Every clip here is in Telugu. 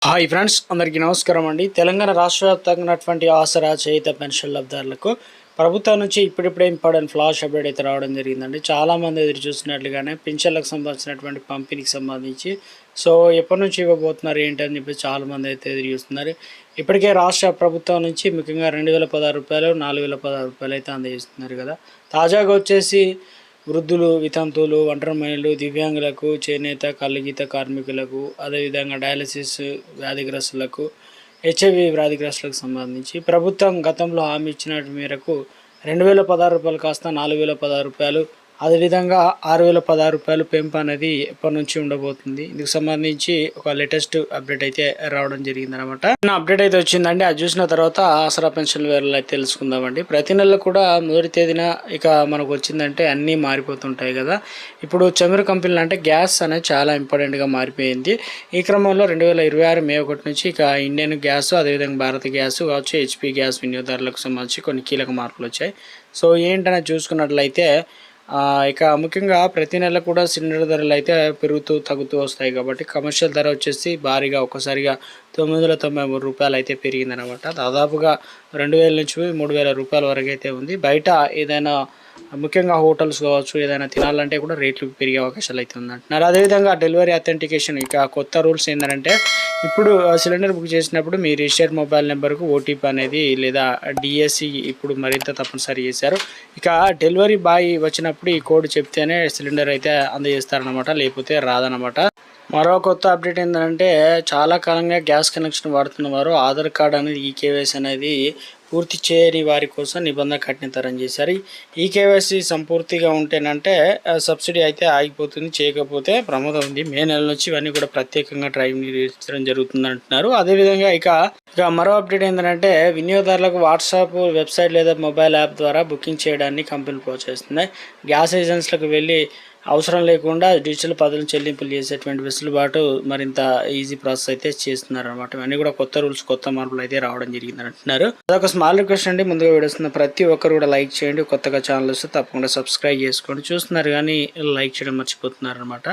హాయ్ ఫ్రెండ్స్, అందరికీ నమస్కారం అండి. తెలంగాణ రాష్ట్ర వ్యాప్తంగా ఉన్నటువంటి ఆసరా చేయుత పెన్షన్ లబ్ధిదారులకు ప్రభుత్వం నుంచి ఇప్పుడిప్పుడే ఇంపార్టెంట్ ఫ్లాష్ అప్డేట్ అయితే రావడం జరిగిందండి. చాలామంది ఎదురు చూస్తున్నట్లుగానే పింఛన్లకు సంబంధించినటువంటి పంపిణీకి సంబంధించి ఎప్పటి నుంచి ఇవ్వబోతున్నారు ఏంటి అని చెప్పి చాలామంది అయితే ఎదురు చూస్తున్నారు. ఇప్పటికే రాష్ట్ర ప్రభుత్వం నుంచి ముఖ్యంగా 2016 రూపాయలు, 4016 రూపాయలు అయితే అందజేస్తున్నారు కదా. తాజాగా వచ్చేసి వృద్ధులు, వితంతువులు, ఒంటరి మహిళలు, దివ్యాంగులకు, చేనేత, కళ్ళగీత కార్మికులకు, అదేవిధంగా డయాలసిస్ వ్యాధిగ్రస్తులకు, హెచ్ఐవి వ్యాధిగ్రస్తులకు సంబంధించి ప్రభుత్వం గతంలో హామీ ఇచ్చిన మేరకు 2016 రూపాయలు కాస్త 4016 రూపాయలు, అదేవిధంగా 6016 రూపాయలు పెంపు అనేది ఎప్పటి నుంచి ఉండబోతుంది. ఇందుకు సంబంధించి ఒక లేటెస్ట్ అప్డేట్ అయితే రావడం జరిగిందనమాట. అప్డేట్ అయితే వచ్చిందండి. అది చూసిన తర్వాత ఆసరా పెన్షన్ వివరాలు అయితే తెలుసుకుందామండి. ప్రతి నెల కూడా మొదటి తేదీన ఇక మనకు వచ్చిందంటే అన్నీ మారిపోతుంటాయి కదా. ఇప్పుడు చమురు కంపెనీలు అంటే గ్యాస్ అనేది చాలా ఇంపార్టెంట్గా మారిపోయింది. ఈ క్రమంలో 2026 మే 1 నుంచి ఇక ఇండియన్ గ్యాస్, అదేవిధంగా భారత గ్యాస్ కావచ్చు, హెచ్పి గ్యాస్ వినియోగదారులకు సంబంధించి కొన్ని కీలక మార్పులు వచ్చాయి. ఏంటనే చూసుకున్నట్లయితే ఇక ముఖ్యంగా ప్రతి నెల కూడా సిలిండర్ ధరలు అయితే పెరుగుతూ తగ్గుతూ వస్తాయి కాబట్టి కమర్షియల్ ధర వచ్చేసి భారీగా ఒక్కసారిగా 993 రూపాయలు అయితే పెరిగిందనమాట. దాదాపుగా 2000 నుంచి 3000 రూపాయల వరకు అయితే ఉంది. బయట ఏదైనా ముఖ్యంగా హోటల్స్ కావచ్చు, ఏదైనా తినాలంటే కూడా రేట్లు పెరిగే అవకాశాలు అయితే ఉందంటున్నారు. అదేవిధంగా డెలివరీ అథెంటికేషన్ ఇక కొత్త రూల్స్ ఏంటంటే ఇప్పుడు సిలిండర్ బుక్ చేసినప్పుడు మీ రిజిస్టర్డ్ మొబైల్ నెంబర్కు ఓటీపీ అనేది లేదా డిఎస్సి ఇప్పుడు మరింత తప్పనిసరి చేశారు. ఇక డెలివరీ బాయ్ వచ్చినప్పుడు ఈ కోడ్ చెప్తేనే సిలిండర్ అయితే అందజేస్తారనమాట, లేకపోతే రాదనమాట. మరో కొత్త అప్డేట్ ఏంటంటే చాలా కాలంగా గ్యాస్ కనెక్షన్ వాడుతున్న వారు ఆధార్ కార్డ్ అనేది ఈకేవైసీ అనేది పూర్తి చేయని వారి కోసం నిబంధన కఠినతరం చేశారు. ఈకేవైసీ సంపూర్తిగా ఉంటేనంటే సబ్సిడీ అయితే ఆగిపోతుంది, చేయకపోతే ప్రమాదం ఉంది. మే నెల నుంచి ఇవన్నీ కూడా ప్రత్యేకంగా డ్రైవ్ నిర్వహించడం జరుగుతుంది అంటున్నారు. అదేవిధంగా ఇక మరో అప్డేట్ ఏంటంటే వినియోగదారులకు వాట్సాప్ వెబ్సైట్ లేదా మొబైల్ యాప్ ద్వారా బుకింగ్ చేయడాన్ని కంపెనీలు ప్రోత్సహిస్తున్నాయి. గ్యాస్ ఏజెన్సీలకు వెళ్ళి అవసరం లేకుండా డిజిటల్ పద్ధతులు చెల్లింపులు చేసేటువంటి వెసులుబాటు మరింత ఈజీ ప్రాసెస్ అయితే చేస్తున్నారు అనమాట. ఇవన్నీ కూడా కొత్త రూల్స్, కొత్త మార్పులు అయితే రావడం జరిగిందని అంటున్నారు. అదొక స్మాల్ రిక్వెస్ట్ అండి. ముందుగా వీడియోస్తున్న ప్రతి ఒక్కరు కూడా లైక్ చేయండి. కొత్తగా ఛానల్ వస్తే తప్పకుండా సబ్స్క్రైబ్ చేసుకోండి. చూస్తున్నారు కానీ లైక్ చేయడం మర్చిపోతున్నారు అనమాట.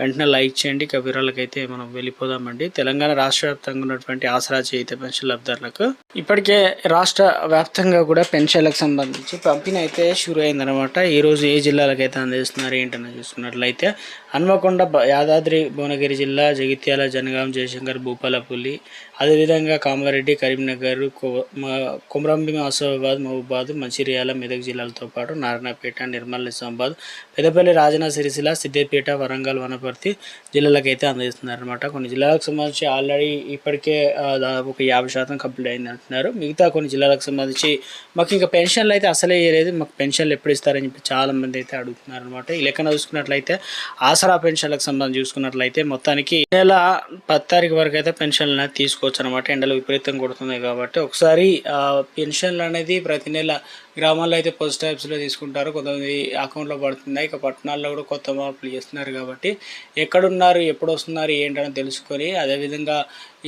వెంటనే లైక్ చేయండి. ఇక వివరాలకైతే మనం వెళ్ళిపోదామండి. తెలంగాణ రాష్ట్ర వ్యాప్తంగా ఉన్నటువంటి ఆసరా చేయుత పెన్షన్ లబ్ధిదారులకు ఇప్పటికే రాష్ట్ర వ్యాప్తంగా కూడా పెన్షన్లకు సంబంధించి పంపిణీ అయితే షురు అయిందనమాట. ఈరోజు ఏ జిల్లాలకైతే అందజేస్తున్నారు ఏంటని చూసుకున్నట్లయితే హన్మకొండ, యాదాద్రి భువనగిరి జిల్లా, జగిత్యాల, జనగాం, జయశంకర్, భూపాలపల్లి, అదేవిధంగా కామారెడ్డి, కరీంనగర్, కొమరంభీం, ఆసిఫాబాద్, మహబూబాద్, మంచిర్యాల, మెదక్ జిల్లాలతో పాటు నారాయణపేట, నిర్మల్, నిజామాబాద్, పెద్దపల్లి, రాజన్న సిరిసిల్ల, సిద్దిపేట, వరంగల్, వనపర్తి జిల్లాలకైతే అందజేస్తున్నారనమాట. కొన్ని జిల్లాలకు సంబంధించి ఆల్రెడీ ఇప్పటికే దాదాపు 50% కంప్లీట్ అయింది అంటున్నారు. మిగతా కొన్ని జిల్లాలకు సంబంధించి మాకు ఇంకా పెన్షన్లు అయితే అసలే ఇవ్వలేదు, మాకు పెన్షన్లు ఎప్పుడు ఇస్తారని చెప్పి చాలామంది అయితే అడుగుతున్నారు అనమాట. ఈ లెక్కన చూసుకున్నట్లయితే ఆసరా పెన్షన్లకు సంబంధించి చూసుకున్నట్లయితే మొత్తానికి నెల 10 తారీఖు వరకు అయితే పెన్షన్లు అనేది తీసుకోవచ్చు అనమాట. ఎండలు విపరీతంగా కొడుతున్నాయి కాబట్టి ఒకసారి పెన్షన్లు అనేది ప్రతి నెల గ్రామాల్లో అయితే పోస్ట్ ఆఫీస్లో తీసుకుంటారు, కొంతమంది అకౌంట్లో పడుతున్నాయి. ఇక పట్టణాల్లో కూడా కొత్త మార్పులు చేస్తున్నారు కాబట్టి ఎక్కడున్నారు, ఎప్పుడు వస్తున్నారు ఏంటని తెలుసుకొని అదేవిధంగా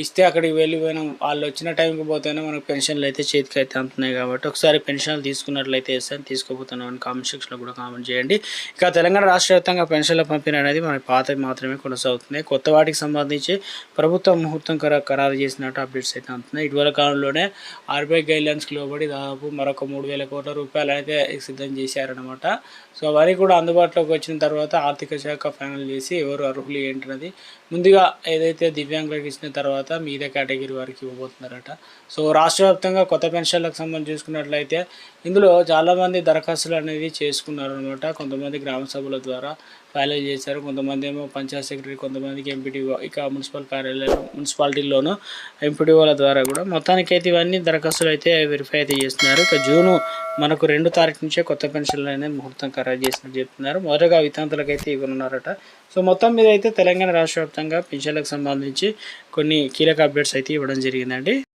ఇస్తే అక్కడికి వెళ్ళిపోయినాం, వాళ్ళు వచ్చిన టైంకి పోతేనే మనకు పెన్షన్లు అయితే చేతికి అయితే అందుతున్నాయి కాబట్టి ఒకసారి పెన్షన్లు తీసుకున్నట్లయితే వేస్తాను, తీసుకోపోతున్నాం అని కామెంట్ సెక్షన్లో కూడా కామెంట్ చేయండి. ఇక తెలంగాణ రాష్ట్ర వ్యాప్తంగా పెన్షన్ల పంపిణీ అనేది మన పాతవి మాత్రమే కొనసాగుతుంది. కొత్త వాటికి సంబంధించి ప్రభుత్వం ముహూర్తం ఖరారు చేసినట్టు అప్డేట్స్ అయితే అందుతున్నాయి. ఇటీవల కాలంలోనే ఆర్బీఐ గైడ్లైన్స్కి లోబడి దాదాపు మరొక 3,000 కోట్ల రూపాయలు అయితే సిద్ధం చేశారనమాట. అవన్నీ కూడా అందుబాటులోకి వచ్చిన తర్వాత ఆర్థిక శాఖ ఫైనల్ చేసి ఎవరు అర్హులు ఏంటన్నది ముందుగా ఏదైతే దివ్యాంగులకు ఇచ్చిన తర్వాత మీద కేటగిరీ వారికి ఇవ్వబోతున్నారట. రాష్ట్ర వ్యాప్తంగా కొత్త పెన్షన్లకు సంబంధించి చూసుకున్నట్లయితే ఇందులో చాలామంది దరఖాస్తులు అనేది చేసుకున్నారు అనమాట. కొంతమంది గ్రామ సభల ద్వారా ఫైనల్ చేశారు, కొంతమంది ఏమో పంచాయత్ సెక్రటరీ, కొంతమందికి ఎంపీటీఓ, ఇక మున్సిపల్ కార్యాలయం, మున్సిపాలిటీల్లోనూ ఎంపీటీఓల ద్వారా కూడా మొత్తానికి అయితే ఇవన్నీ దరఖాస్తులు అయితే వెరిఫై అయితే చేస్తున్నారు. ఇక జూను మనకు 2 తారీఖు నుంచే కొత్త పెన్షన్లు అనేది ముహూర్తం ఖరారు చేసినట్టు చెప్తున్నారు. మొదటగా వితంతులకు అయితే ఇవ్వనున్నారట. మొత్తం మీద అయితే తెలంగాణ రాష్ట్ర వ్యాప్తంగా పెన్షన్లకు సంబంధించి కొన్ని కీలక అప్డేట్స్ అయితే ఇవ్వడం జరిగిందండి.